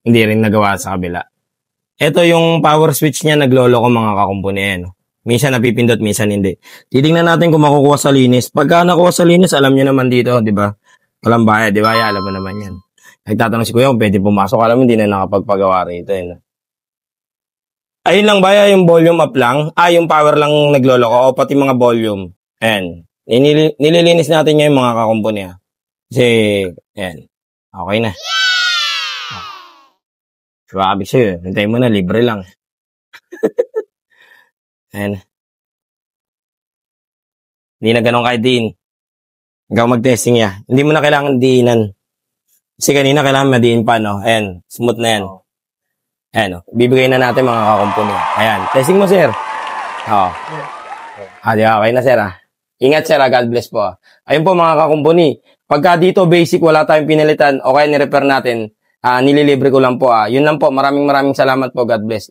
Hindi rin nagawa sa kabila. Ito yung power switch niya, naglolo ko mga kakumpuni. Minsan napipindot, minsan hindi. Titingnan natin kung makukuha sa linis. Pagka nakuha sa linis, alam nyo naman dito, di ba? Walang bayad, di ba? Alam mo naman yan. Nagtatanong si Kuya kung pwede pumasok. Alam mo, hindi na nakapagpagawa rito. Ayun lang ba? Yung volume up lang? Yung power lang naglolo ko. O pati mga volume. Ayan. Nililinis natin yung mga kakumpuni. Kasi, ayan. Okay na. Swabe sa'yo. Hintayin mo na, libre lang. Ayan. Hindi na ganun kahit diin. Ikaw mag-testing ya. Hindi mo na kailangan diinan. Kasi kanina kailangan madiin pa, no? Ayan. Smooth na yan. Ayan, no? Bibigay na natin mga kakumpuni. Ayan. Testing mo, sir. Oo. Di ba? Okay na, sir, Ingat, sir, God bless po. Ayun po, mga kakumpuni. Pagka dito, basic, wala tayong pinalitan, o kaya ni-repair natin, nililibre ko lang po. Yun lang po. Maraming salamat po. God bless.